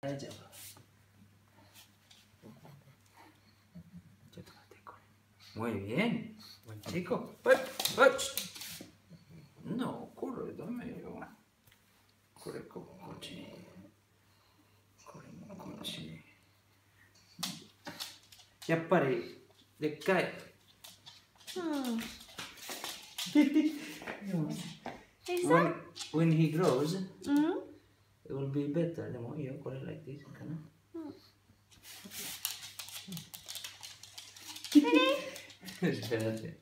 大丈夫。ちょっと待って、これ。Muy bien. Buen chico. No, これダメよ。これこっち。これもこっち。やっぱりでっかい。when he grows, it will be better. でもいいよ、これ like this かな。Espérate.